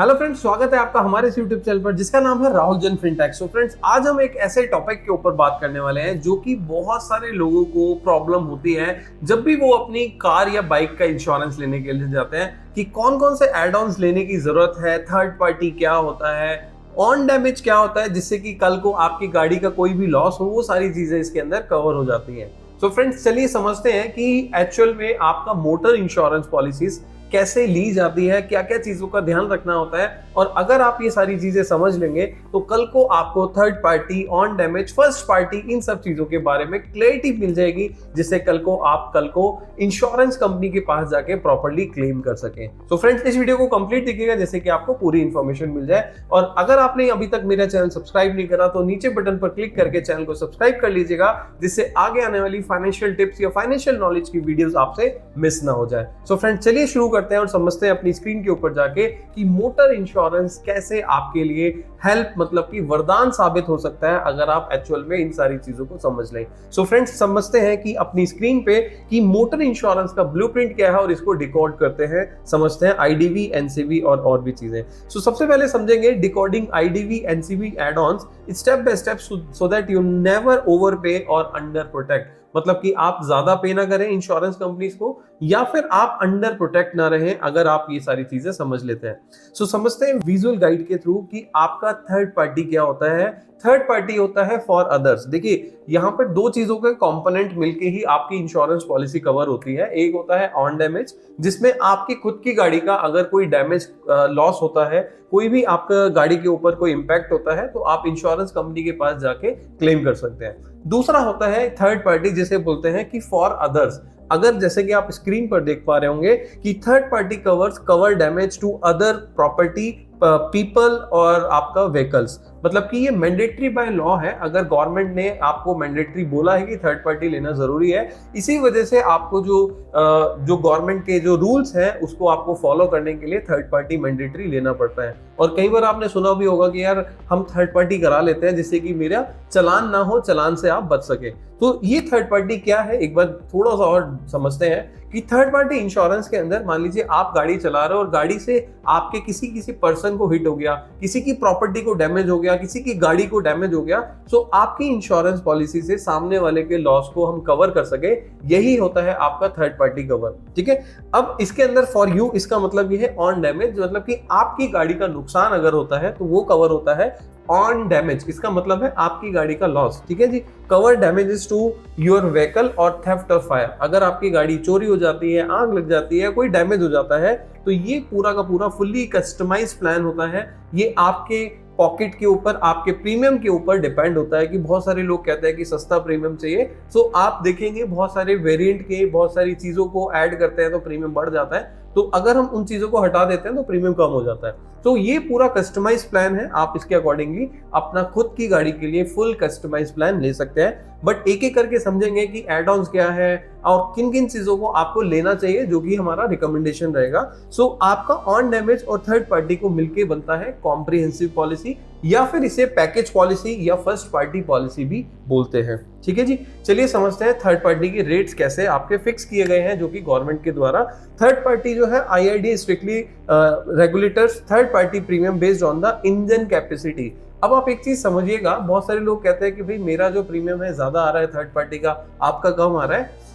Hello friends, स्वागत है आपका हमारे इस YouTube चैनल पर जिसका नाम है राहुल जन फिनटेक। सो फ्रेंड्स, आज हम एक ऐसे टॉपिक के ऊपर बात करने वाले हैं जो कि बहुत सारे लोगों को प्रॉब्लम होती है जब भी वो अपनी कार या बाइक का इंश्योरेंस लेने के लिए जाते हैं कि कौन कौन से एड ऑन्स लेने की जरूरत है, थर्ड पार्टी क्या होता है, ऑन डैमेज क्या होता है, जिससे कि कल को आपकी गाड़ी का कोई भी लॉस हो वो सारी चीजें इसके अंदर कवर हो जाती हैं। तो फ्रेंड्स, चलिए समझते हैं कि एक्चुअल में आपका मोटर इंश्योरेंस पॉलिसीज कैसे ली जाती है, क्या क्या चीजों का ध्यान रखना होता है। और अगर आप ये सारी चीजें समझ लेंगे तो कल को आपको third party, on damage, first party, इन सब चीजों के बारे में क्लैरिटी मिल जाएगी, जिससे कल को इंश्योरेंस कंपनी के पास जाके प्रॉपर्ली क्लेम कर सकें। तो फ्रेंड्स, इस वीडियो को कंप्लीट देखिएगा जैसे कि आपको पूरी इंफॉर्मेशन मिल जाए। और अगर आपने अभी तक मेरा चैनल सब्सक्राइब नहीं करा तो नीचे बटन पर क्लिक करके चैनल को सब्सक्राइब कर लीजिएगा, जिससे आगे आने वाली फाइनेंशियल टिप्स या फाइनेंशियल नॉलेज की वीडियोस आपसे मिस ना हो जाए। सो फ्रेंड्स, चलिए शुरू करते हैं और समझते हैं अपनी स्क्रीन के ऊपर जाके कि मोटर इंश्योरेंस कैसे आपके लिए हेल्प, मतलब कि वरदान साबित हो सकता है अगर आप एक्चुअल में इन सारी चीजों को समझ लें। सो फ्रेंड्स, समझते हैं कि अपनी स्क्रीन पे कि मोटर इंश्योरेंस का ब्लूप्रिंट क्या है और इसको डिकोड करते हैं, समझते हैं आईडीवी, एनसीवी और भी चीजें। सो सबसे पहले समझेंगे decoding IDV NCV add ons step by step so that you never overpay और अंडर प्रोटेक्ट। मतलब कि आप ज्यादा पे ना करें इंश्योरेंस कंपनीज को या फिर आप अंडर प्रोटेक्ट ना रहें, अगर आप ये सारी चीजें समझ लेते हैं। सो समझते हैं विजुअल गाइड के थ्रू कि आपका थर्ड पार्टी क्या होता है। थर्ड पार्टी होता है फॉर अदर्स। देखिए, यहाँ पर दो चीजों के कंपोनेंट मिलके ही आपकी इंश्योरेंस पॉलिसी कवर होती है। एक होता है ऑन डैमेज, जिसमें आपकी खुद की गाड़ी का अगर कोई डैमेज लॉस होता है, कोई भी आपका गाड़ी के ऊपर कोई इंपैक्ट होता है, तो आप इंश्योरेंस कंपनी के पास जाके क्लेम कर सकते हैं। दूसरा होता है थर्ड पार्टी, जिसे बोलते हैं कि फॉर अदर्स। अगर जैसे कि आप स्क्रीन पर देख पा रहे होंगे कि third party cover damage to other property, people और आपका व्हीकल्स। मतलब कि ये मैंडेटरी बाय लॉ है। अगर गवर्नमेंट ने आपको मैंडेटरी बोला है कि थर्ड पार्टी लेना जरूरी है, इसी वजह से आपको जो गवर्नमेंट के जो रूल्स हैं उसको आपको फॉलो करने के लिए थर्ड पार्टी मैंडेटरी लेना पड़ता है। और कई बार आपने सुना भी होगा कि यार हम थर्ड पार्टी करा लेते हैं जिससे कि मेरा चालान ना हो, चालान से आप बच सके। तो ये थर्ड पार्टी क्या है, एक बार थोड़ा सा और समझते हैं कि थर्ड पार्टी इंश्योरेंस के अंदर मान लीजिए आप गाड़ी चला रहे हो और गाड़ी से आपके किसी पर्सन को हिट हो गया, किसी की प्रॉपर्टी को डैमेज हो गया, किसी की गाड़ी को डैमेज हो गया, तो आपकी इंश्योरेंस पॉलिसी से सामने वाले के लॉस को हम कवर कर सके, यही होता है आपका थर्ड पार्टी कवर। ठीक है। अब इसके अंदर फॉर यू, इसका मतलब ये है ऑन डैमेज, मतलब कि आपकी गाड़ी का नुकसान अगर होता है तो वो कवर होता है ऑन डैमेज। इसका मतलब है आपकी गाड़ी का लॉस। ठीक है जी। Cover damages to your vehicle और थेफ्ट ऑफ फायर। अगर आपकी गाड़ी चोरी हो जाती है, आग लग जाती है, कोई डैमेज हो जाता है, तो ये पूरा का पूरा फुल्ली कस्टमाइज प्लान होता है। ये आपके पॉकेट के ऊपर, आपके प्रीमियम के ऊपर डिपेंड होता है कि बहुत सारे लोग कहते हैं कि सस्ता प्रीमियम चाहिए। तो आप देखेंगे बहुत सारे वेरिएंट के, बहुत सारी चीजों को ऐड करते हैं तो प्रीमियम बढ़ जाता है। तो अगर हम उन चीजों को हटा देते हैं तो प्रीमियम कम हो जाता है। तो ये पूरा कस्टमाइज प्लान है। आप इसके अकॉर्डिंगली अपना खुद की गाड़ी के लिए फुल कस्टमाइज प्लान ले सकते हैं। बट एक एक करके समझेंगे कि एड ऑन्स क्या है और किन किन चीजों को आपको लेना चाहिए, जो कि हमारा रिकमेंडेशन रहेगा। सो आपका ऑन डैमेज और थर्ड पार्टी को मिलके बनता है कॉम्प्रिहेंसिव पॉलिसी, या फिर इसे पैकेज पॉलिसी या फर्स्ट पार्टी पॉलिसी भी बोलते हैं। ठीक है जी। चलिए समझते हैं थर्ड पार्टी के रेट्स कैसे आपके फिक्स किए गए हैं, जो कि गवर्नमेंट के द्वारा। थर्ड पार्टी जो है IRDAI strictly regulators third party premium based on the engine capacity. अब आप एक चीज समझिएगा, बहुत सारे लोग कहते हैं कि भाई मेरा जो प्रीमियम है ज्यादा आ रहा है थर्ड पार्टी का, आपका कम आ रहा है।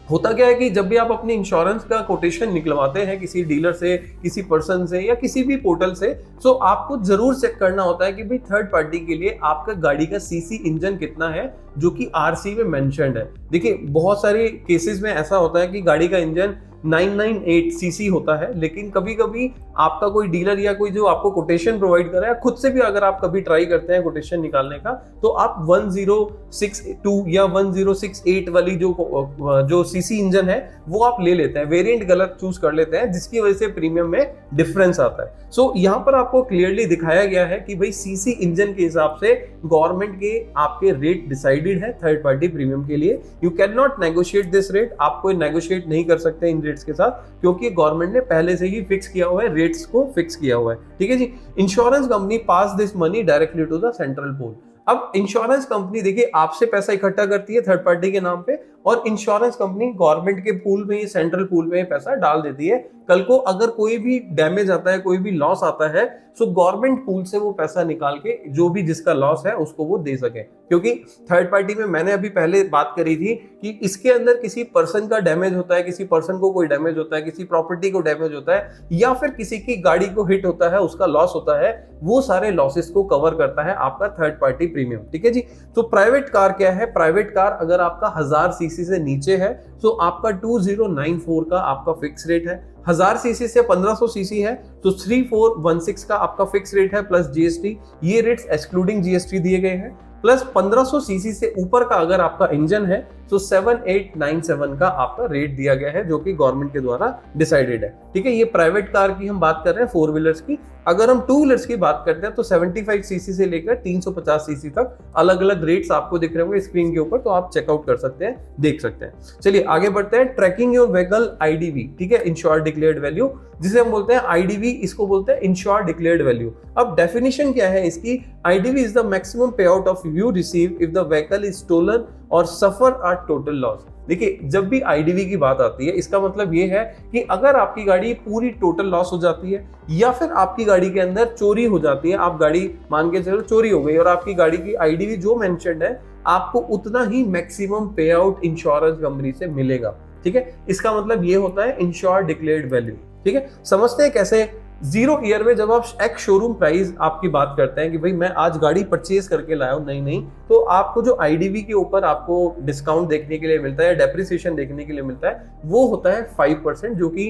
होता क्या है कि जब भी आप अपनी इंश्योरेंस का कोटेशन निकलवाते हैं किसी डीलर से, किसी पर्सन से या किसी भी पोर्टल से, तो आपको जरूर चेक करना होता है कि भाई थर्ड पार्टी के लिए आपका गाड़ी का सीसी इंजन कितना है, जो कि आरसी में मेंशन्ड है। देखिए, बहुत सारे केसेस में ऐसा होता है कि गाड़ी का इंजन 998 सीसी होता है, लेकिन कभी कभी आपका कोई डीलर या कोई जो आपको कोटेशन प्रोवाइड कर रहा है, खुद से भी अगर आप कभी ट्राई करते हैं कोटेशन निकालने का, तो आप 1062 या 1068 वाली जो सीसी इंजन है वो आप ले लेते हैं, वेरिएंट गलत चूज कर लेते हैं, जिसकी वजह से प्रीमियम में डिफरेंस आता है। सो यहाँ पर आपको क्लियरली दिखाया गया है कि भाई सीसी इंजन के हिसाब से गवर्नमेंट के आपके रेट डिसाइडेड है थर्ड पार्टी प्रीमियम के लिए। You can not negotiate this rate. आप कोई नेगोशिएट नहीं कर सकते इन रेट्स के साथ, क्योंकि गवर्नमेंट ने पहले से ही फिक्स किया हुआ है, रेट्स को फिक्स किया हुआ है। ठीक है जी। Insurance company pass this money directly to the central pool. अब इंश्योरेंस कंपनी देखिए आपसे पैसा इकट्ठा करती है थर्ड पार्टी के नाम पे, और इंश्योरेंस कंपनी गवर्नमेंट के पूल में, सेंट्रल पूल में पैसा डाल देती है। कल को अगर कोई भी डैमेज आता है, कोई भी लॉस आता है, तो गवर्नमेंट पूल से वो पैसा निकाल के जो भी जिसका लॉस है उसको वो दे सके। क्योंकि थर्ड पार्टी में मैंने अभी पहले बात करी थी कि इसके अंदर किसी पर्सन का डैमेज होता है, किसी पर्सन को कोई डैमेज होता है, किसी प्रॉपर्टी को डैमेज होता है, या फिर किसी की गाड़ी को हिट होता है, उसका लॉस होता है, वो सारे लॉसेस को कवर करता है आपका थर्ड पार्टी प्रीमियम। ठीक है जी। तो प्राइवेट कार क्या है? प्राइवेट कार अगर आपका 1000 सीसी से नीचे है तो आपका 2094 का आपका फिक्स रेट है। 1000 सीसी से 1500 सीसी है तो 3416 का आपका फिक्स रेट है प्लस जीएसटी। ये रेट्स एक्सक्लूडिंग जीएसटी दिए गए हैं। प्लस 1500 सीसी से ऊपर का अगर आपका इंजन है तो 7897 का आपका रेट दिया गया है, जो कि गवर्नमेंट के द्वारा डिसाइडेड है। ठीक है, ये प्राइवेट कार की हम बात कर रहे हैं, 4 व्हीलर्स की। अगर हम 2 व्हीलर्स की बात करते हैं तो 75 सीसी से लेकर 350 सीसी तक अलग अलग रेट्स आपको दिख रहे होंगे स्क्रीन के ऊपर, तो आप चेकआउट कर सकते हैं, देख सकते हैं। चलिए आगे बढ़ते हैं। ट्रैकिंग योर व्हीकल आईडीवी, ठीक है, इंश्योर्ड डिक्लेयर्ड वैल्यू, जिसे हम बोलते हैं आईडीवी, इसको बोलते हैं इंश्योर्ड डिक्लेयर्ड वैल्यू। अब डेफिनेशन क्या है इसकी? IDV is the maximum pay out of you receive if the vehicle is stolen और सफर अ टोटल लॉस। देखिए, जब भी आईडीवी की बात आती है इसका मतलब ये है कि अगर आपकी गाड़ी पूरी टोटल लॉस हो जाती है या फिर आपकी गाड़ी के अंदर चोरी हो जाती है, आप गाड़ी मान के चलो चोरी हो गई और आपकी गाड़ी की आईडीवी जो मेंशन्ड है, आपको उतना ही maximum pay out insurance company से मिलेगा। ठीक है, इसका मतलब ये होता है इंश्योर्ड डिक्लेयर्ड वैल्यू। ठीक है, समझते हैं कैसे। 0 ईयर में जब आप एक शोरूम प्राइस आपकी बात करते हैं कि भाई मैं आज गाड़ी परचेज करके लाया हूं, नहीं, तो आपको जो आईडीवी के ऊपर आपको डिस्काउंट देखने के लिए मिलता है, डेप्रिसिएशन देखने के लिए मिलता है, वो होता है 5%, जो कि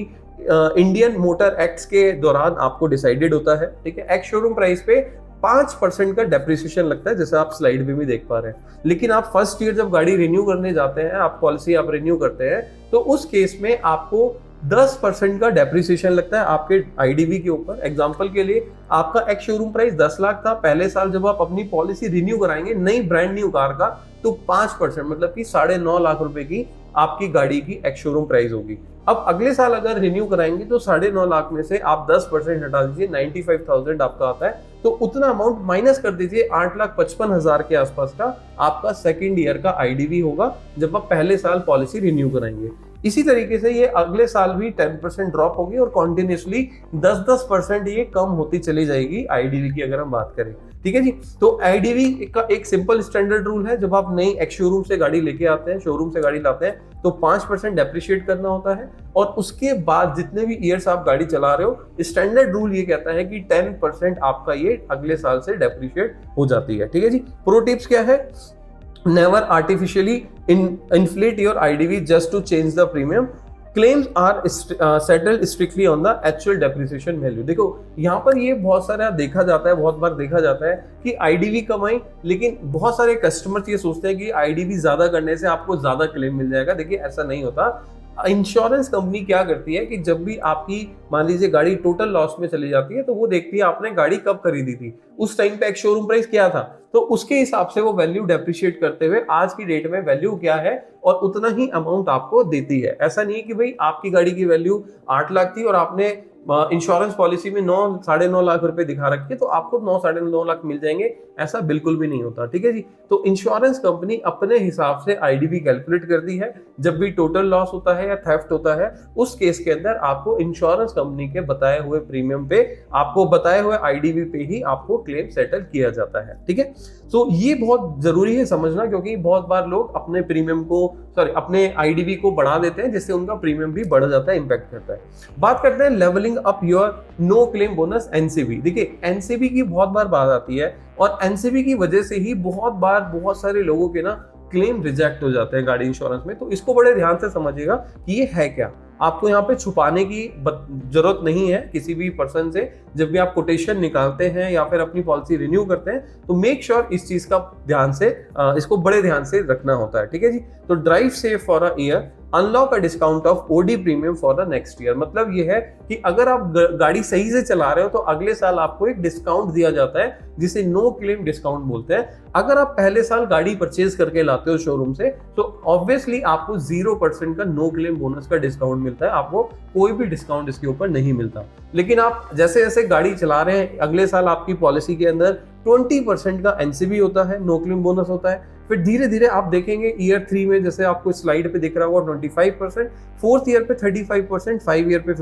इंडियन मोटर एक्ट के दौरान आपको डिसाइडेड होता है। ठीक है, एक्स शोरूम प्राइस पे 5% का डेप्रिसिएशन लगता है, जैसे आप स्लाइड में भी देख पा रहे हैं। लेकिन आप फर्स्ट ईयर जब गाड़ी रिन्यू करने जाते हैं, आप पॉलिसी आप रिन्यू करते हैं, तो उस केस में आपको 10% का डेप्रिसिएशन लगता है आपके आईडीवी के ऊपर। एग्जांपल के लिए, आपका एक्स शोरूम प्राइस 10 लाख था, पहले साल जब आप अपनी पॉलिसी रिन्यू कराएंगे नई ब्रांड न्यू कार का, तो 5% मतलब कि 9.5 लाख रुपए की आपकी गाड़ी की एक्स शोरूम प्राइस होगी। अब अगले साल अगर रिन्यू कराएंगे तो 9.5 लाख में से आप 10% हटा दीजिए, 95,000 आपका आता है, तो उतना अमाउंट माइनस कर दीजिए, 8,55,000 के आसपास का आपका सेकेंड ईयर का आईडीवी होगा जब आप पहले साल पॉलिसी रिन्यू कराएंगे। इसी तरीके से ये अगले साल भी 10% ड्रॉप होगी और कॉन्टिन्यूसली 10% ये कम होती चली जाएगी आईडीवी की, अगर हम बात करें। ठीक है जी। तो आईडीवी का एक सिंपल स्टैंडर्ड रूल है, जब आप नई एक्स शोरूम से गाड़ी लेके आते हैं, शोरूम से गाड़ी लाते हैं, तो 5% डेप्रिशिएट करना होता है, और उसके बाद जितने भी ईयर्स आप गाड़ी चला रहे हो, स्टैंडर्ड रूल ये कहता है कि 10% आपका ये अगले साल से डेप्रिशिएट हो जाती है। ठीक है जी। प्रो टिप्स क्या है? Never artificially inflate your IDV just to change the premium. Claims are settled strictly on the actual depreciation value. देखो यहाँ पर ये बहुत सारा देखा जाता है, बहुत बार देखा जाता है कि आईडीवी कमाई, लेकिन बहुत सारे कस्टमर्स ये सोचते हैं कि आईडीवी ज्यादा करने से आपको ज्यादा क्लेम मिल जाएगा। देखिए ऐसा नहीं होता। इंश्योरेंस कंपनी क्या करती है कि जब भी आपकी मान लीजिए गाड़ी टोटल लॉस में चली जाती है, तो वो देखती है आपने गाड़ी कब खरीदी थी, उस टाइम पे एक शोरूम प्राइस क्या था, तो उसके हिसाब से वो वैल्यू डेप्रिशिएट करते हुए आज की डेट में वैल्यू क्या है और उतना ही अमाउंट आपको देती है। ऐसा नहीं है कि भाई आपकी गाड़ी की वैल्यू 8 लाख थी और आपने इंश्योरेंस पॉलिसी में 9-9.5 लाख रुपए दिखा रखी है तो आपको 9-9.5 लाख मिल जाएंगे, ऐसा बिल्कुल भी नहीं होता। ठीक है जी। तो इंश्योरेंस कंपनी अपने हिसाब से आईडीवी कैलकुलेट करती है। जब भी टोटल लॉस होता है या थेफ्ट होता है, उस केस के अंदर आपको इंश्योरेंस कंपनी के बताए हुए प्रीमियम पे, आपको बताए हुए आईडीवी पे ही आपको क्लेम सेटल किया जाता है। ठीक है। तो ये बहुत जरूरी है समझना, क्योंकि बहुत बार लोग अपने प्रीमियम को अपने आईडीवी को बढ़ा देते हैं, जिससे उनका प्रीमियम भी बढ़ जाता है, इंपैक्ट करता है। बात करते हैं levelling up your no claim bonus NCB. देखिए एनसीबी की बहुत बार बात आती है और एनसीबी की वजह से ही बहुत बार बहुत सारे लोगों के ना क्लेम रिजेक्ट हो जाते हैं गाड़ी इंश्योरेंस में। तो इसको बड़े ध्यान से समझिएगा कि ये है क्या। आपको यहाँ पे छुपाने की जरूरत नहीं है किसी भी पर्सन से। जब भी आप कोटेशन निकालते हैं या फिर अपनी पॉलिसी रिन्यू करते हैं, तो मेक श्योर इस चीज का ध्यान से इसको बड़े ध्यान से रखना होता है। ठीक है जी। तो drive safe for a year, unlock a discount of OD premium for the next year. मतलब ये है कि अगर आप गाड़ी सही से चला रहे हो तो अगले साल आपको एक डिस्काउंट दिया जाता है, जिसे नो क्लेम डिस्काउंट बोलते हैं। अगर आप पहले साल गाड़ी परचेज करके लाते हो शोरूम से, तो ऑब्वियसली आपको 0% का नो क्लेम बोनस का डिस्काउंट मिलता है, आपको कोई भी डिस्काउंट इसके ऊपर नहीं मिलता। लेकिन आप जैसे जैसे गाड़ी चला रहे हैं, अगले साल आपकी पॉलिसी के अंदर 20% का एनसीबी होता है, नो क्लेम बोनस होता है। फिर धीरे धीरे आप देखेंगे ईयर 3 में जैसे आपको स्लाइड पे दिख रहा होगा 25%, फोर्थ ईयर पे 35%, 5 ईयर पे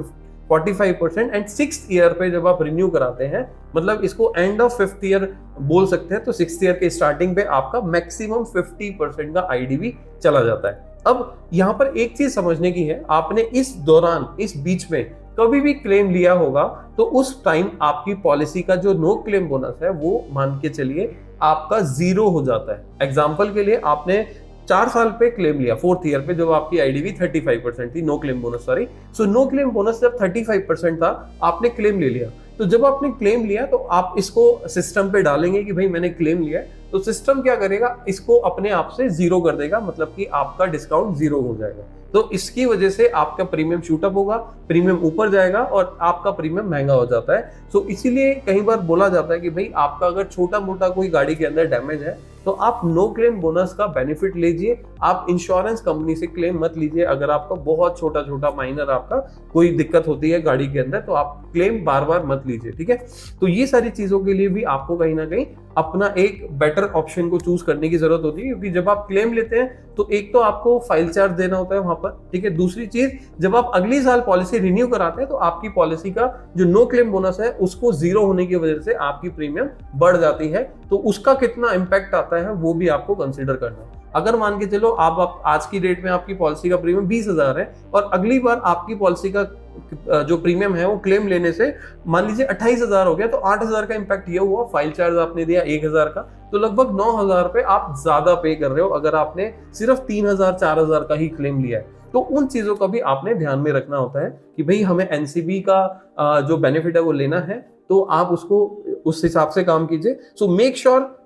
45% एंड 6th ईयर पे जब आप रिन्यू कराते हैं, मतलब इसको एंड ऑफ 5th ईयर बोल सकते हैं, तो 6th ईयर के स्टार्टिंग पे आपका मैक्सिमम 50% का आईडीवी चला जाता है। अब यहाँ पर एक चीज समझने की है, आपने इस दौरान, इस बीच में कभी भी क्लेम लिया होगा तो उस टाइम आपकी पॉलिसी का जो नो क्लेम बोनस है वो मान के चलिए आपका 0 हो जाता है। एग्जाम्पल के लिए आपने 4 साल पे क्लेम लिया, 4th ईयर पे जब आपकी आईडीवी 35% थी, no claim bonus, sorry, so no claim bonus जब 35% था, आपने क्लेम ले लिया। तो जब आपने क्लेम लिया तो आप इसको सिस्टम पे डालेंगे कि भाई मैंने क्लेम लिया है, तो सिस्टम क्या करेगा, इसको अपने आप से 0 कर देगा, मतलब कि आपका डिस्काउंट 0 हो जाएगा। तो इसकी वजह से आपका प्रीमियम शूट अप होगा, प्रीमियम ऊपर जाएगा और आपका प्रीमियम महंगा हो जाता है। सो इसीलिए कई बार बोला जाता है कि भाई आपका अगर छोटा मोटा कोई गाड़ी के अंदर डैमेज है तो आप नो क्लेम बोनस का बेनिफिट लीजिए, आप इंश्योरेंस कंपनी से क्लेम मत लीजिए। अगर आपका बहुत छोटा छोटा माइनर आपका कोई दिक्कत होती है गाड़ी के अंदर तो आप क्लेम बार बार मत लीजिए, ठीक है। तो ये सारी चीजों के लिए भी आपको कहीं ना कहीं अपना एक बेटर ऑप्शन को चूज करने की जरूरत होती है, क्योंकि जब आप क्लेम लेते हैं तो एक तो आपको फाइल चार्ज देना होता है वहां पर, ठीक है। दूसरी चीज, जब आप अगली साल पॉलिसी रिन्यू कराते हैं तो आपकी पॉलिसी का जो नो क्लेम बोनस है उसको 0 होने की वजह से आपकी प्रीमियम बढ़ जाती है, तो उसका कितना इंपैक्ट आता है वो भी आपको कंसिडर करना है। अगर मान के चलो आप आज की डेट में आपकी पॉलिसी का प्रीमियम 20,000 है और अगली बार आपकी पॉलिसी का जो प्रीमियम है वो क्लेम लेने से मान लीजिए 28,000 हो गया, तो 8,000 का इंपैक्ट ये हुआ, फाइल चार्ज आपने दिया 1,000 का, तो लगभग 9,000 पे आप ज्यादा पे कर रहे हो अगर आपने सिर्फ 3,000 4,000 का ही क्लेम लिया है। तो उन चीजों का भी आपने ध्यान में रखना होता है कि भाई हमें एनसीबी का जो बेनिफिट है वो लेना है, तो आप उसको उस हिसाब से काम कीजिए। So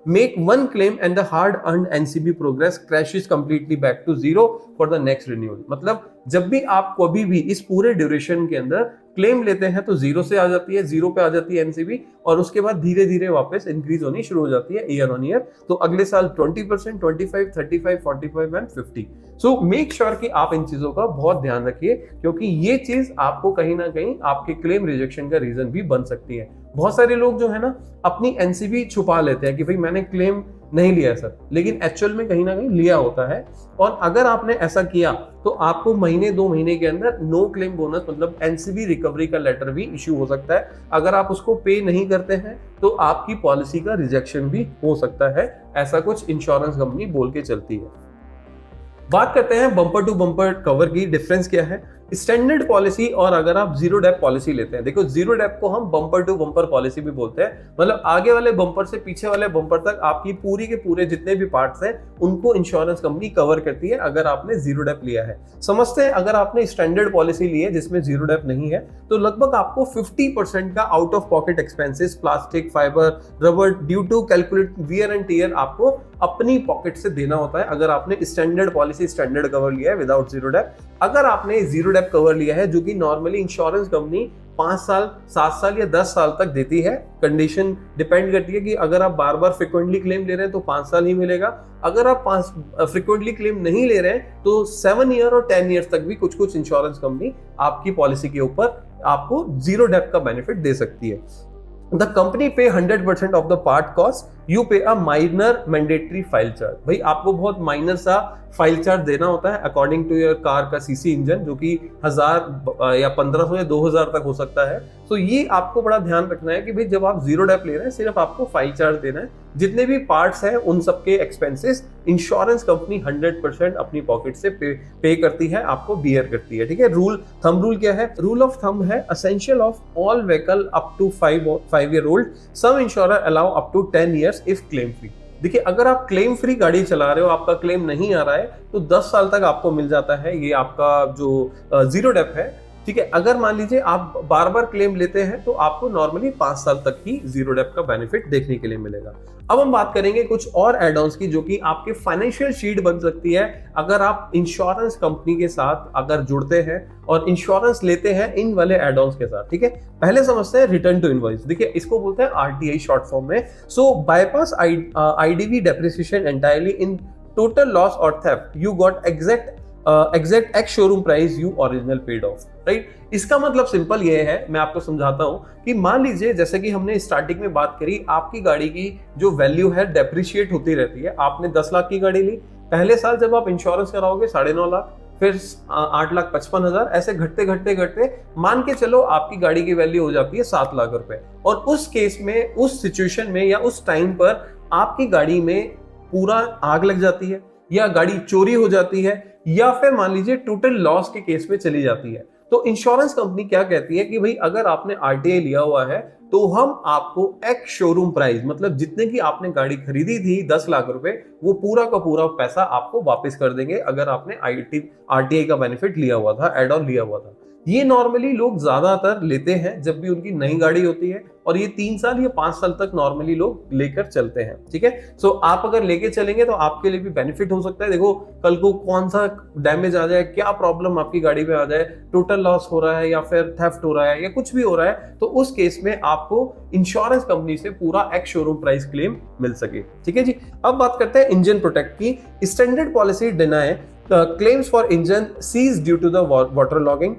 make one claim and the hard earned NCB progress crashes completely back to 0 for the next renewal. मतलब जब भी आप कभी भी इस पूरे ड्यूरेशन के अंदर क्लेम लेते हैं तो 0 से आ जाती है, 0 पे आ जाती है एनसीबी, और उसके बाद धीरे धीरे वापस इंक्रीज होनी शुरू हो जाती है ईयर ऑन ईयर। तो अगले साल 20%, 25, 35, 45 एंड 50। सो मेक श्योर कि आप इन चीजों का बहुत ध्यान रखिए, क्योंकि ये चीज आपको कहीं ना कहीं आपके क्लेम रिजेक्शन का रीजन भी बन सकती है। बहुत सारे लोग जो है ना अपनी एनसीबी छुपा लेते हैं कि भाई मैंने क्लेम नहीं लिया सर, लेकिन एक्चुअल में कहीं ना कहीं लिया होता है। और अगर आपने ऐसा किया तो आपको महीने 2 महीने के अंदर नो क्लेम बोनस मतलब एनसीबी रिकवरी का लेटर भी इश्यू हो सकता है। अगर आप उसको पे नहीं करते हैं तो आपकी पॉलिसी का रिजेक्शन भी हो सकता है, ऐसा कुछ इंश्योरेंस कंपनी बोल के चलती है। बात करते हैं बम्पर टू बम्पर कवर की। डिफरेंस क्या है स्टैंडर्ड पॉलिसी और अगर आप जीरो डेप पॉलिसी लेते हैं। देखो जीरो डेप को हम बम्पर टू बम्पर पॉलिसी भी बोलते हैं, मतलब आगे वाले बम्पर से पीछे वाले बम्पर तक आपकी पूरी के पूरे जितने भी पार्ट्स हैं उनको इंश्योरेंस कंपनी कवर करती है अगर आपने जीरो डेप लिया है। समझते हैं अगर आपने स्टैंडर्ड पॉलिसी ली है जिसमें जीरो डेप नहीं है तो लगभग आपको 50% का out of pocket expenses plastic fibre rubber due to calculate wear and tear आपको अपनी पॉकेट से देना होता है अगर आपने स्टैंडर्ड पॉलिसी स्टैंडर्ड कवर लिया है विदाउट जीरो डेप। अगर आपने जीरो डेप कवर लिया है जो कि नॉर्मली इंश्योरेंस कंपनी 5 साल 7 साल या 10 साल तक देती है, कंडीशन डिपेंड करती है कि अगर आप बार बार फ्रिक्वेंटली क्लेम ले रहे हैं तो 5 साल ही मिलेगा, अगर आप फ्रिक्वेंटली क्लेम नहीं ले रहे हैं तो 7 ईयर और 10 ईयर तक भी कुछ कुछ इंश्योरेंस कंपनी आपकी पॉलिसी के ऊपर आपको जीरो डेप का बेनिफिट दे सकती है। The company pay 100% of the part cost, you pay a minor mandatory file charge। भाई आपको बहुत माइनर सा फाइल चार्ज देना होता है अकॉर्डिंग टू योर कार का सीसी इंजन जो कि 1000 या 1500 या 2000 तक हो सकता है। तो ये आपको बड़ा ध्यान रखना है कि भाई जब आप जीरो डेप ले रहे हैं सिर्फ आपको फाइल चार्ज देना है, जितने भी पार्ट्स हैं उन सबके एक्सपेंसेस इंश्योरेंस कंपनी 100% अपनी पॉकेट से पे करती है, आपको बियर करती है। ठीक है, थंब रूल क्या है? रूल ऑफ थंब है essential of all vehicle up to 5 year old, some insurer allow up to 10 years if claim free. देखिए अगर आप क्लेम फ्री गाड़ी चला रहे हो, आपका क्लेम नहीं आ रहा है तो 10 साल तक आपको मिल जाता है ये आपका जो जीरो डेप है। ठीक है, अगर मान लीजिए आप बार बार क्लेम लेते हैं तो आपको नॉर्मली 5 साल तक ही जीरो डेप का बेनिफिट देखने के लिए मिलेगा। अब हम बात करेंगे कुछ और एड ऑन्स की जो कि आपके फाइनेंशियल शीट बन सकती है अगर आप इंश्योरेंस कंपनी के साथ अगर जुड़ते हैं और इंश्योरेंस लेते हैं इन वाले एड ऑन्स के साथ। ठीक है, पहले समझते हैं रिटर्न टू इनवॉइस। देखिए इसको बोलते हैं आरटीआई शॉर्ट फॉर्म में। So bypass IDV depreciation entirely in total loss और theft, you got exact exact ex showroom price you original paid off, right. इसका मतलब सिंपल ये है, मैं आपको समझाता हूं कि मान लीजिए जैसे कि हमने स्टार्टिंग में बात करी, आपकी गाड़ी की जो वैल्यू है डेप्रिशिएट होती रहती है। आपने 10 लाख की गाड़ी ली, पहले साल जब आप इंश्योरेंस कराओगे 9.5 लाख, फिर 8,55,000, ऐसे घटते घटते घटते मान के चलो आपकी गाड़ी की वैल्यू हो जाती है 7 लाख रुपए। और उस केस में, उस सिचुएशन में या उस टाइम पर आपकी गाड़ी में पूरा आग लग जाती है, या गाड़ी चोरी हो जाती है, या फिर मान लीजिए टोटल लॉस के केस में चली जाती है, तो इंश्योरेंस कंपनी क्या कहती है कि भाई अगर आपने आरटीआई लिया हुआ है तो हम आपको एक्स शोरूम प्राइस, मतलब जितने की आपने गाड़ी खरीदी थी 10 लाख रुपए, वो पूरा का पूरा पैसा आपको वापस कर देंगे अगर आपने आरटीआई का बेनिफिट लिया हुआ था, एड ऑन लिया हुआ था। ये नॉर्मली लोग ज्यादातर लेते हैं जब भी उनकी नई गाड़ी होती है, और ये 3 साल या 5 साल तक नॉर्मली लोग लेकर चलते हैं, ठीक है। सो आप अगर लेके चलेंगे तो आपके लिए भी बेनिफिट हो सकता है। देखो कल को कौन सा डैमेज आ जाए, क्या प्रॉब्लम आपकी गाड़ी में आ जाए, टोटल लॉस हो रहा है या फिर थेफ्ट हो रहा है या कुछ भी हो रहा है, तो उस केस में आपको इंश्योरेंस कंपनी से पूरा एक्स शोरूम प्राइस क्लेम मिल सके, ठीक है जी। अब बात करते हैं इंजन प्रोटेक्ट की। Standard policy deny claims for engine seized due to the water logging,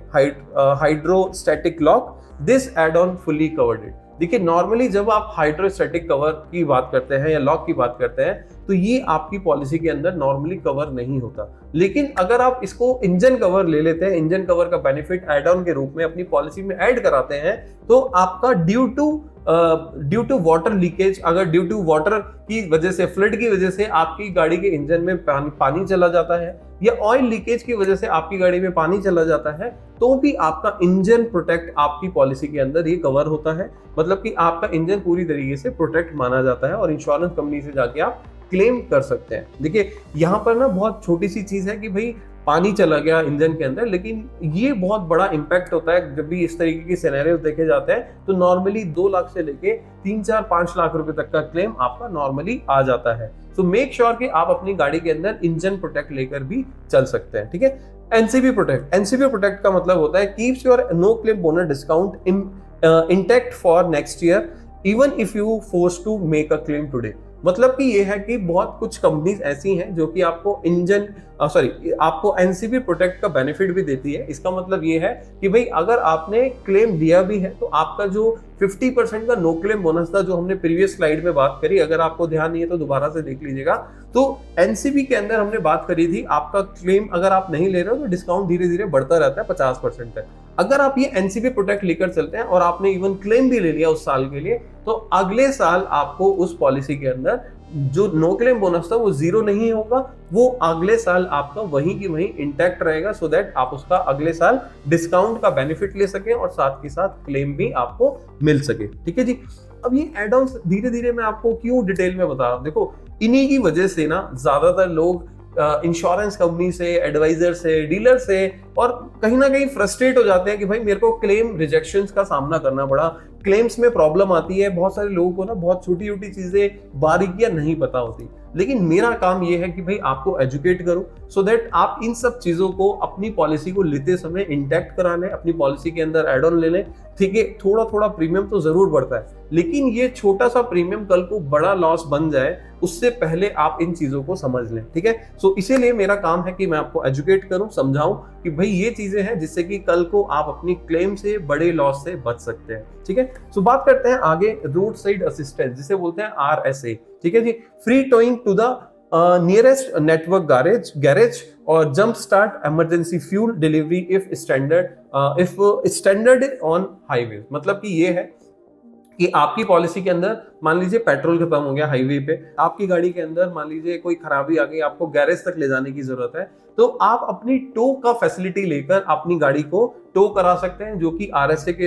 hydrostatic lock. This add-on fully covered it. देखिए नॉर्मली जब आप हाइड्रोस्टैटिक कवर की बात करते हैं या लॉक की बात करते हैं तो ये आपकी पॉलिसी के अंदर नॉर्मली कवर नहीं होता, लेकिन अगर आप इसको इंजन कवर ले लेते हैं, इंजन कवर का बेनिफिट एड ऑन के रूप में अपनी पॉलिसी में ऐड कराते हैं, तो आपका ड्यू टू वाटर लीकेज, अगर ड्यू टू वाटर की वजह से, फ्लड की वजह से आपकी गाड़ी के इंजन में पानी चला जाता है, या ऑयल लीकेज की वजह से आपकी गाड़ी में पानी चला जाता है, तो भी आपका इंजन प्रोटेक्ट आपकी पॉलिसी के अंदर ये कवर होता है। मतलब कि आपका इंजन पूरी तरीके से प्रोटेक्ट माना जाता है और इंश्योरेंस कंपनी से जाके आप क्लेम कर सकते हैं। देखिए यहाँ पर ना बहुत छोटी सी चीज है कि भाई पानी चला गया इंजन के अंदर, लेकिन ये बहुत बड़ा इंपैक्ट होता है जब भी इस तरीके की सिनेरियोस देखे जाते हैं। तो नॉर्मली 2 लाख से लेके 3, 4, 5 लाख रुपए तक का क्लेम आपका नॉर्मली आ जाता है। सो मेक श्योर कि आप अपनी गाड़ी के अंदर इंजन प्रोटेक्ट लेकर भी चल सकते हैं, ठीक है। एनसीबी प्रोटेक्ट का मतलब होता है keeps your no claim bonus discount intact for next year even if you force to make a claim today. मतलब कि ये है कि बहुत कुछ कंपनीज ऐसी हैं जो कि आपको एनसीबी प्रोटेक्ट का बेनिफिट भी देती है। इसका मतलब ये है कि भाई अगर आपने क्लेम दिया भी है तो आपका जो 50% का नो क्लेम बोनस था, जो हमने प्रीवियस स्लाइड में बात करी, अगर आपको ध्यान नहीं है तो दोबारा से देख लीजिएगा, तो एनसीबी के अंदर हमने बात करी थी आपका क्लेम अगर आप नहीं ले रहे हो तो डिस्काउंट धीरे धीरे बढ़ता रहता है 50% तक। अगर आप ये एनसीबी प्रोटेक्ट लेकर चलते हैं और आपने इवन क्लेम भी ले लिया उस साल के लिए, तो अगले साल आपको उस पॉलिसी के अंदर जो नो क्लेम बोनस था वो 0 नहीं होगा, वो अगले साल आपका वहीं की वहीं इंटैक्ट रहेगा, सो दैट आप उसका अगले साल डिस्काउंट का बेनिफिट ले सकें और साथ के साथ क्लेम भी आपको मिल सके, ठीक है जी। अब ये एड ऑन्स धीरे धीरे मैं आपको क्यों डिटेल में बता रहा हूं, देखो इन्हीं की वजह से ना ज्यादातर लोग इंश्योरेंस कंपनी से, एडवाइजर से, डीलर से और कहीं ना कहीं फ्रस्ट्रेट हो जाते हैं कि भाई मेरे को क्लेम रिजेक्शंस का सामना करना पड़ा, क्लेम्स में प्रॉब्लम आती है। बहुत सारे लोगों को ना बहुत छोटी छोटी चीजें, बारीकियां नहीं पता होती, लेकिन मेरा काम ये है कि भाई आपको एजुकेट करूं सो दैट आप इन सब चीजों को अपनी पॉलिसी को लेते समय इंटैक्ट करा लें, अपनी पॉलिसी के अंदर एड ऑन ले लें, ठीक है। थोड़ा थोड़ा प्रीमियम तो जरूर बढ़ता है, लेकिन ये छोटा सा प्रीमियम कल को बड़ा लॉस बन जाए उससे पहले आप इन चीजों को समझ लें, ठीक है। सो इसीलिए मेरा काम है कि मैं आपको एजुकेट करूं, समझाऊं कि भाई ये चीजें हैं जिससे कि कल को आप अपनी क्लेम से, बड़े लॉस से बच सकते हैं, ठीक है। सो बात करते हैं आगे रोड साइड असिस्टेंस, जिसे बोलते हैं RSA, ठीक है जी। Free towing to the nearest network garage और jump start emergency fuel delivery if standard on highway. मतलब कि ये है कि आपकी पॉलिसी के अंदर मान लीजिए पेट्रोल खत्म हो गया हाईवे पे, आपकी गाड़ी के अंदर मान लीजिए कोई खराबी आ गई, आपको गैरेज तक ले जाने की जरूरत है, तो आप अपनी टो का फैसिलिटी लेकर अपनी गाड़ी को टो करा सकते हैं, जो कि RSA के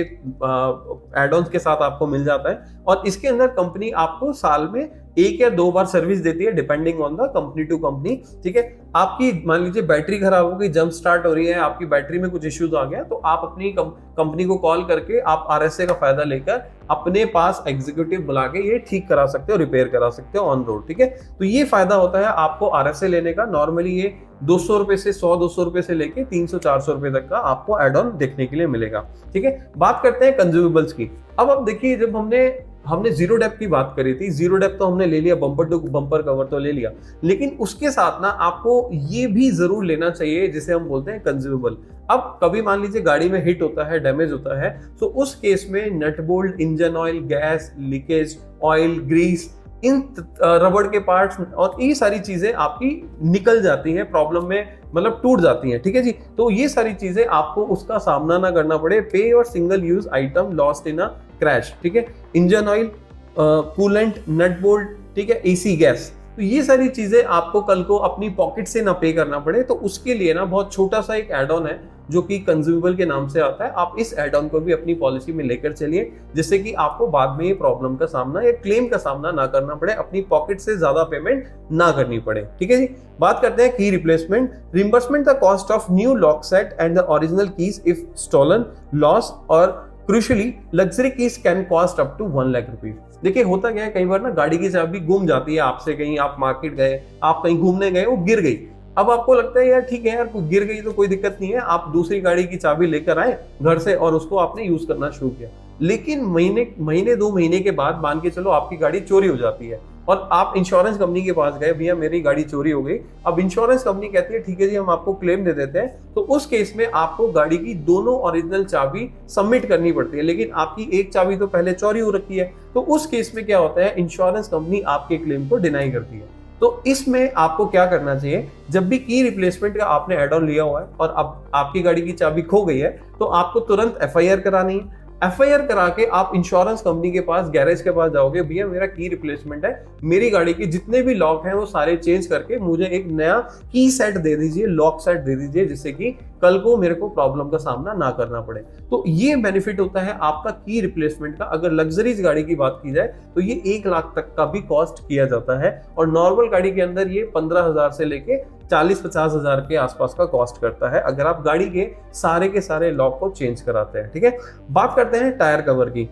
एड ऑन्स के साथ आपको मिल जाता है। और इसके अंदर कंपनी आपको साल में 1 या 2 बार सर्विस देती है, depending on the company to company, ठीक है। आपकी मान लीजिए बैटरी खराब हो गई, जंप स्टार्ट हो रही है, आपकी बैटरी में कुछ इश्यूज आ गया, तो आप अपनी कंपनी को कॉल करके आप RSA का फायदा लेकर अपने पास एग्जीक्यूटिव बुला के ये ठीक करा सकते हो, रिपेयर करा सकते हो ऑन रोड, ठीक है। तो ये फायदा होता है आपको RSA लेने का। नॉर्मली ये 200 रुपए से 100-200 रुपए से लेके 300-400 रुपए तक का आपको एड ऑन देखने के लिए मिलेगा, ठीक है। बात करते हैं कंज्यूमेबल्स की। अब देखिए, जब हमने हमने जीरो डेप्थ की बात करी थी, जीरो डेप्थ तो हमने ले लिया, बम्पर टू बम्पर कवर तो ले लिया, लेकिन उसके साथ ना आपको ये भी जरूर लेना चाहिए जिसे हम बोलते हैं कंज्यूमेबल। अब कभी मान लीजिए गाड़ी में हिट होता है, डैमेज होता है, तो उस केस में nut bolt, engine oil, gas leakage, oil, grease, इन रबड़ के पार्ट्स और ये सारी चीजें आपकी निकल जाती हैं, प्रॉब्लम में मतलब टूट जाती हैं, ठीक है जी। तो ये सारी चीजें आपको उसका सामना ना करना पड़े। पे और single use item lost in a crash, ठीक है। Engine oil, coolant, nut bolt, ठीक है, एसी गैस, तो ये सारी चीजें आपको कल को अपनी पॉकेट से ना पे करना पड़े, तो उसके लिए ना बहुत छोटा सा एक एड ऑन है जो कि कंज्यूमेबल के नाम से आता है। आप इस एड ऑन को भी अपनी पॉलिसी में लेकर चलिए, जिससे कि आपको बाद में ये प्रॉब्लम का सामना या क्लेम का सामना ना करना पड़े, अपनी पॉकेट से ज्यादा पेमेंट ना करनी पड़े, ठीक है जी। बात करते हैं की replacement, reimbursement the cost of new lock set and the original keys if stolen, loss और crucially luxury keys can cost up to 1 lakh rupees. देखिए होता क्या है, कई बार ना गाड़ी की चाबी गुम जाती है आपसे, कहीं आप मार्केट गए, आप कहीं घूमने गए, वो गिर गई। अब आपको लगता है यार ठीक है यार, गिर गई तो कोई दिक्कत नहीं है, आप दूसरी गाड़ी की चाबी लेकर आए घर से और उसको आपने यूज करना शुरू किया। लेकिन महीने 2 महीने के बाद मान के चलो आपकी गाड़ी चोरी हो जाती है और आप इंश्योरेंस कंपनी के पास गए, भैया मेरी गाड़ी चोरी हो गई। अब इंश्योरेंस कंपनी कहती है ठीक है जी हम आपको क्लेम दे देते हैं, तो उस केस में आपको गाड़ी की दोनों ओरिजिनल चाबी सबमिट करनी पड़ती है, लेकिन आपकी एक चाबी तो पहले चोरी हो रखी है। तो उस केस में क्या होता है, इंश्योरेंस कंपनी आपके क्लेम को डिनाई करती है। तो इसमें आपको क्या करना चाहिए, जब भी की रिप्लेसमेंट का आपने एड ऑन लिया हुआ है और अब आपकी गाड़ी की चाबी खो गई है, तो आपको तुरंत एफआईआर करानी है। एफआईआर करा के आप इंश्योरेंस कंपनी के पास, गैरेज के पास जाओगे, भैया मेरा की रिप्लेसमेंट है, मेरी गाड़ी के जितने भी लॉक हैं वो सारे चेंज करके मुझे एक नया की सेट दे दीजिए, लॉक सेट दे दीजिए, जिससे कि कल को मेरे को प्रॉब्लम का सामना ना करना पड़े। तो ये बेनिफिट होता है आपका की रिप्लेसमेंट का। अगर लग्जरीज गाड़ी की बात की जाए तो ये 1 लाख तक का भी कॉस्ट किया जाता है, और नॉर्मल गाड़ी के अंदर ये 15,000 से लेके 40-50 हजार के आसपास का कॉस्ट करता है, अगर आप गाड़ी के सारे लॉक को चेंज कराते हैं, ठीक है। बात करते हैं टायर कवर की।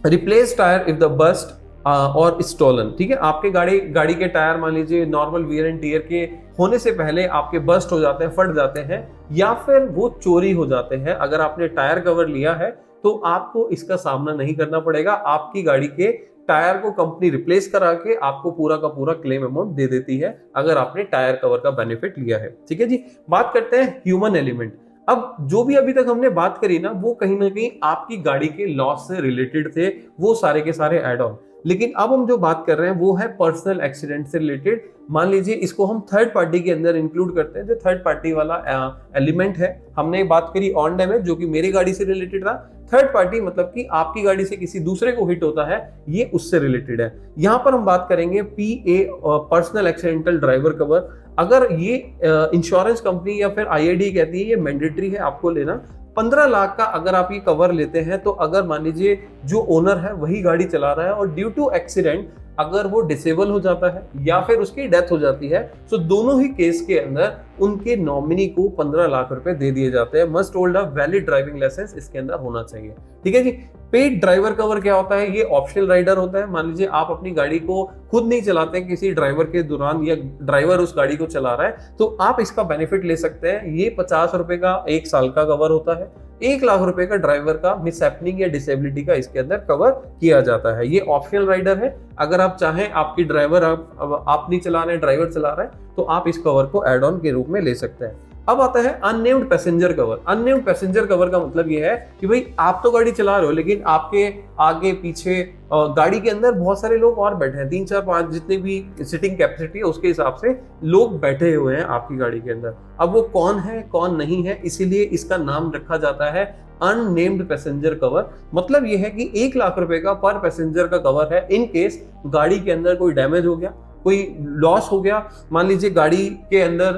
Replace tyre if the burst or stolen, ठीक है। आपके गाड़ी के टायर मान लीजिए नॉर्मल वियर एंड टियर के होने से पहले आपके बस्ट हो जाते हैं, फट जाते हैं, या फिर वो चोरी हो जाते हैं। अगर आपने टायर कवर लिया है तो आपको इसका सामना नहीं करना पड़ेगा, आपकी गाड़ी के टायर को कंपनी रिप्लेस करा के आपको पूरा का पूरा क्लेम अमाउंट दे देती है, अगर आपने टायर कवर का बेनिफिट लिया है, ठीक है जी। बात करते हैं ह्यूमन एलिमेंट। अब जो भी अभी तक हमने बात करी ना, वो कहीं ना कहीं आपकी गाड़ी के लॉस से रिलेटेड थे, वो सारे के सारे एड ऑन। लेकिन अब हम जो बात कर रहे हैं वो है पर्सनल एक्सीडेंट से रिलेटेड। मान लीजिए इसको हम थर्ड पार्टी के अंदर इंक्लूड करते हैं, जो थर्ड पार्टी वाला एलिमेंट है। हमने बात करी ऑन डैमेज, जो कि मेरी गाड़ी से रिलेटेड था। थर्ड पार्टी मतलब कि आपकी गाड़ी से किसी दूसरे को हिट होता है, ये उससे रिलेटेड है। यहां पर हम बात करेंगे PA personal accidental driver cover. अगर ये इंश्योरेंस कंपनी या फिर IAD कहती है ये मैंडेटरी है आपको लेना। 15 लाख का अगर आप ये कवर लेते हैं, तो अगर मान लीजिए जो ओनर है वही गाड़ी चला रहा है और ड्यू टू एक्सीडेंट अगर वो डिसेबल हो जाता है या फिर उसकी डेथ हो जाती है, तो दोनों ही केस के अंदर उनके नॉमिनी को 15 लाख रुपए दे दिए जाते हैं। Must hold a valid driving licence इसके अंदर होना चाहिए, ठीक है जी। पेड ड्राइवर कवर क्या होता है, ये ऑप्शनल राइडर होता है। मान लीजिए आप अपनी गाड़ी को खुद नहीं चलाते, किसी ड्राइवर के दौरान या ड्राइवर उस गाड़ी को चला रहा है, तो आप इसका बेनिफिट ले सकते हैं। ये 50 रुपए का 1 साल का कवर होता है। 1 लाख रुपए का ड्राइवर का मिसहैपनिंग या डिसेबिलिटी का इसके अंदर कवर किया जाता है। ये ऑप्शनल राइडर है, अगर आप चाहें आपकी ड्राइवर आप नहीं चला रहे, ड्राइवर चला रहा है, तो आप इस कवर को एड ऑन के रूप में ले सकते हैं। अब आता है unnamed passenger cover. Unnamed passenger cover का मतलब ये है कि भाई आप तो गाड़ी चला रहे हो, लेकिन आपके आगे पीछे गाड़ी के अंदर बहुत सारे लोग और बैठे हैं, 3 4 5 जितने भी सीटिंग कैपेसिटी है उसके हिसाब से लोग बैठे हुए हैं आपकी गाड़ी के अंदर। अब वो कौन है कौन नहीं है, इसीलिए इसका नाम रखा जाता है अननेम्ड पैसेंजर कवर। मतलब ये है कि 1 लाख रुपए का पर पैसेंजर का कवर है। इन केस गाड़ी के अंदर कोई डैमेज हो गया, कोई लॉस हो गया, मान लीजिए गाड़ी के अंदर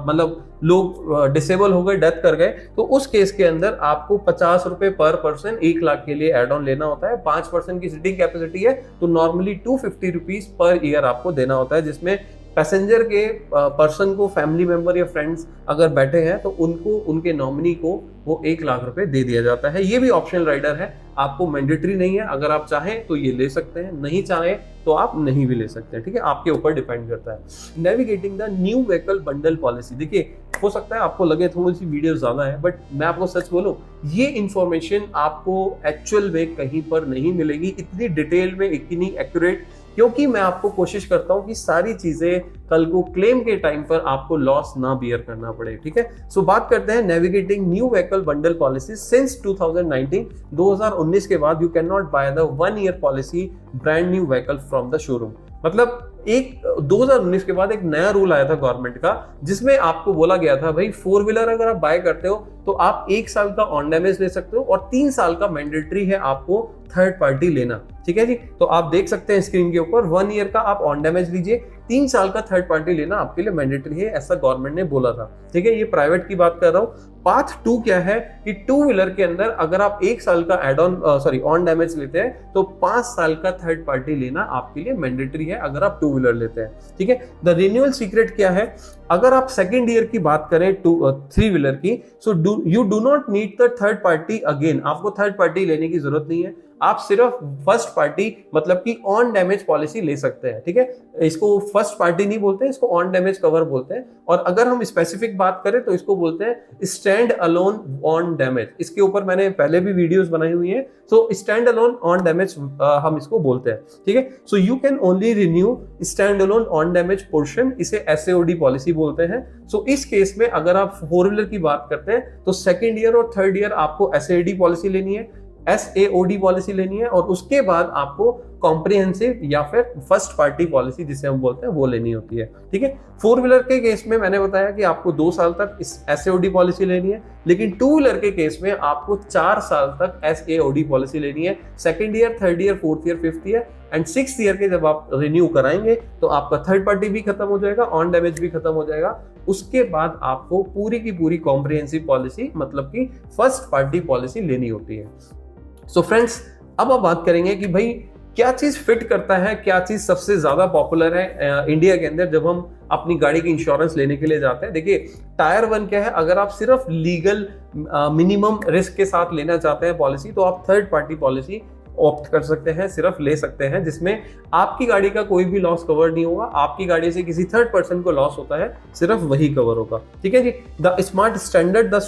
मतलब लोग डिसेबल हो गए, डेथ कर गए, तो उस केस के अंदर आपको 50 रुपए पर पर्सन 1 लाख के लिए एड ऑन लेना होता है। 5% की सीटिंग कैपेसिटी है, तो नॉर्मली 250 रुपीज पर ईयर आपको देना होता है, जिसमें पैसेंजर के पर्सन को, फैमिली मेंबर या फ्रेंड्स अगर बैठे हैं, तो उनको, उनके नॉमिनी को वो 1 लाख रुपए दे दिया जाता है। ये भी ऑप्शनल राइडर है, आपको मैंडेटरी नहीं है। अगर आप चाहें तो ये ले सकते हैं, नहीं चाहें तो आप नहीं भी ले सकते हैं, ठीक है, आपके ऊपर डिपेंड करता है। Navigating the new vehicle bundle policy. देखिए हो सकता है आपको लगे थोड़ी सी वीडियो ज्यादा है, बट मैं आपको सच बोलूं, ये इंफॉर्मेशन आपको एक्चुअल में कहीं पर नहीं मिलेगी इतनी डिटेल में, इतनी एक्यूरेट, क्योंकि मैं आपको कोशिश करता हूं कि सारी चीजें कल को क्लेम के टाइम पर आपको लॉस ना बियर करना पड़े। ठीक है, सो बात करते हैं navigating new vehicle bundle policy since 2019 के बाद you can not by the 1 year policy brand new vehicle from the showroom. मतलब 2019 के बाद एक नया रूल आया था गवर्नमेंट का, जिसमें आपको बोला गया था भाई 4 व्हीलर अगर आप बाय करते हो तो आप 1 साल का ऑन डैमेज ले सकते हो और 3 साल का मैंडेटरी है आपको थर्ड पार्टी लेना। ठीक है जी, तो आप देख सकते हैं स्क्रीन के ऊपर 1 ईयर का आप ऑन डैमेज लीजिए, 3 साल का थर्ड पार्टी लेना आपके लिए मैंडेटरी है, ऐसा गवर्नमेंट ने बोला था। ठीक है, ये प्राइवेट की बात कर रहा हूं। पाथ 2 क्या है कि 2 व्हीलर के अंदर अगर आप 1 साल का ऑन डैमेज लेते हैं तो 5 साल का थर्ड पार्टी लेना आपके लिए मैंडेटरी है अगर आप 2 व्हीलर लेते हैं। ठीक है, द रिन्यूअल सीक्रेट क्या है, अगर आप सेकेंड ईयर की बात करें 3 व्हीलर की, so you do not need the third party again, आपको थर्ड पार्टी लेने की जरूरत नहीं है, आप सिर्फ फर्स्ट पार्टी मतलब कि ऑन डैमेज पॉलिसी ले सकते हैं। ठीक है, इसको फर्स्ट पार्टी नहीं बोलते, इसको ऑन डैमेज कवर बोलते हैं, और अगर हम स्पेसिफिक बात करें तो इसको बोलते हैं स्टैंड अलोन ऑन डैमेज। इसके ऊपर मैंने पहले भी वीडियोस बनाई हुई है, so stand alone on damage हम इसको बोलते हैं। ठीक है, so you can only renew stand alone on damage portion, इसे SAOD पॉलिसी बोलते हैं। सो इस केस में अगर आप 4 व्हीलर की बात करते हैं तो सेकेंड ईयर और थर्ड ईयर आपको SAOD पॉलिसी लेनी है, SAOD पॉलिसी लेनी है, और उसके बाद आपको कॉम्प्रिहेंसिव या फिर फर्स्ट पार्टी पॉलिसी जिसे हम बोलते हैं वो लेनी होती है। ठीक है, 4 व्हीलर के केस में मैंने बताया कि आपको 2 साल तक इस SAOD पॉलिसी लेनी है, लेकिन 2 व्हीलर के केस में आपको 4 साल तक SAOD पॉलिसी लेनी है, second year, third year, fourth year, fifth year and 6th year के जब आप रिन्यू कराएंगे तो आपका थर्ड पार्टी भी खत्म हो जाएगा, ऑन डैमेज भी खत्म हो जाएगा। उसके बाद आपको पूरी की पूरी कॉम्प्रिहेंसिव पॉलिसी मतलब कि फर्स्ट पार्टी पॉलिसी लेनी होती है। सो फ्रेंड्स, अब आप बात करेंगे कि भाई क्या चीज फिट करता है, क्या चीज सबसे ज्यादा पॉपुलर है इंडिया के अंदर जब हम अपनी गाड़ी की इंश्योरेंस लेने के लिए जाते हैं। देखिए, टायर 1 क्या है, अगर आप सिर्फ लीगल मिनिमम रिस्क के साथ लेना चाहते हैं पॉलिसी तो आप थर्ड पार्टी पॉलिसी ऑप्ट कर सकते हैं, सिर्फ ले सकते हैं, जिसमें आपकी गाड़ी का कोई भी लॉस कवर नहीं होगा, आपकी गाड़ी से किसी थर्ड पर्सन को लॉस होता है सिर्फ वही कवर होगा। ठीक है जी, the smart standard, the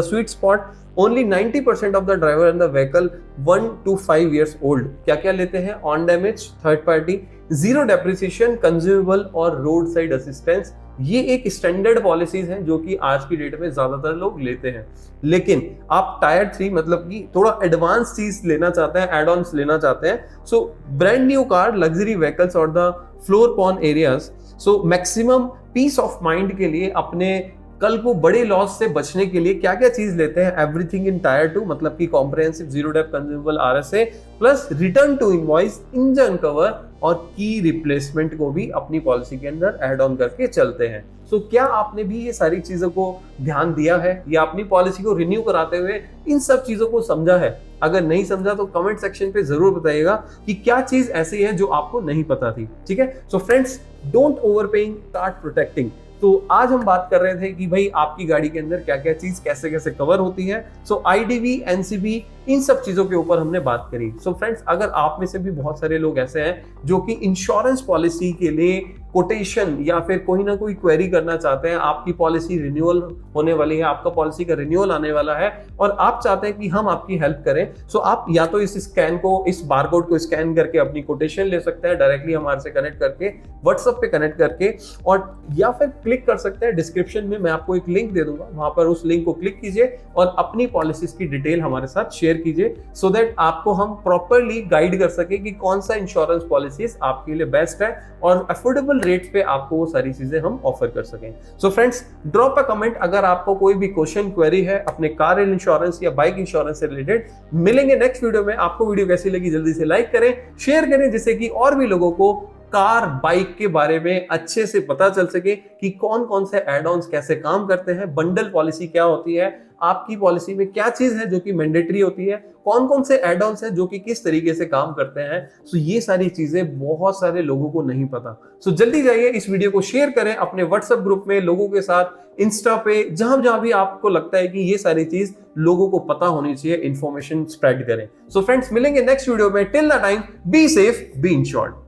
sweet spot, only 90% of the driver and the vehicle 1 to 5 years old क्या क्या लेते हैं, on damage, third party, zero depreciation, consumable और रोड साइड असिस्टेंस। ये एक स्टैंडर्ड पॉलिसीज हैं जो कि आज की डेट में ज्यादातर लोग लेते हैं। लेकिन आप टायर 3 मतलब कि थोड़ा एडवांस चीज लेना चाहते हैं, एड ऑन्स लेना चाहते हैं, so brand new car, luxury vehicles और the flood prone areas, so maximum peace of mind के लिए, अपने कल को बड़े लॉस से बचने के लिए क्या क्या चीज लेते हैं, एवरीथिंग इन टायर 2 मतलब कि comprehensive zero dep consumable RSA plus return to invoice, engine cover और की रिप्लेसमेंट को भी अपनी पॉलिसी के अंदर ऐड ऑन करके चलते हैं। सो क्या आपने भी ये सारी चीजों को ध्यान दिया है या अपनी पॉलिसी को रिन्यू कराते हुए इन सब चीजों को समझा है? अगर नहीं समझा तो कमेंट सेक्शन पे जरूर बताइएगा कि क्या चीज ऐसी है जो आपको नहीं पता थी। ठीक है, so friends, don't overpaying, start protecting. तो आज हम बात कर रहे थे कि भाई आपकी गाड़ी के अंदर क्या क्या चीज कैसे कैसे कवर होती है। सो IDV, NCB, इन सब चीजों के ऊपर हमने बात करी। सो फ्रेंड्स, अगर आप में से भी बहुत सारे लोग ऐसे हैं जो कि इंश्योरेंस पॉलिसी के लिए कोटेशन या फिर कोई ना कोई क्वेरी करना चाहते हैं, आपकी पॉलिसी रिन्यूअल होने वाली है, आपका पॉलिसी का रिन्यूअल आने वाला है और आप चाहते हैं कि हम आपकी हेल्प करें, सो आप या तो इस बारकोड को स्कैन करके अपनी कोटेशन ले सकते हैं डायरेक्टली हमारे से कनेक्ट करके, व्हाट्सएप पे कनेक्ट करके, और या फिर क्लिक कर सकते हैं डिस्क्रिप्शन में मैं आपको एक लिंक दे दूंगा, वहां पर उस लिंक को क्लिक कीजिए और अपनी पॉलिसीज की डिटेल हमारे साथ शेयर कीजिए, सो दैट आपको हम प्रॉपरली गाइड कर सके कि कौन सा इंश्योरेंस पॉलिसीज आपके लिए बेस्ट है और अफोर्डेबल रेट पे आपको वो सारी चीजें हम ऑफर कर सकें। So friends, drop a comment अगर आपको कोई भी क्वेश्चन, क्वेरी है अपने कार इंश्योरेंस या बाइक इंश्योरेंस से रिलेटेड। मिलेंगे नेक्स्ट वीडियो में। आपको वीडियो कैसी लगी जल्दी से लाइक करें, शेयर करें, जिससे कि और भी लोगों को कार, बाइक के बारे में अच्छे से पता चल सके कि कौन कौन से एड ऑन्स कैसे काम करते हैं, बंडल पॉलिसी क्या होती है, आपकी पॉलिसी में क्या चीज है जो कि मैंडेटरी होती है, कौन कौन से एड ऑन्स हैं जो कि किस तरीके से काम करते हैं। सो ये सारी चीजें बहुत सारे लोगों को नहीं पता। सो जल्दी जाइए, इस वीडियो को शेयर करें अपने व्हाट्सएप ग्रुप में, लोगों के साथ, इंस्टा पे, जहां जहां भी आपको लगता है कि ये सारी चीज लोगों को पता होनी चाहिए, इंफॉर्मेशन स्प्रेड करें। सो फ्रेंड्स, मिलेंगे नेक्स्ट वीडियो में। Till the time, be safe, be insured.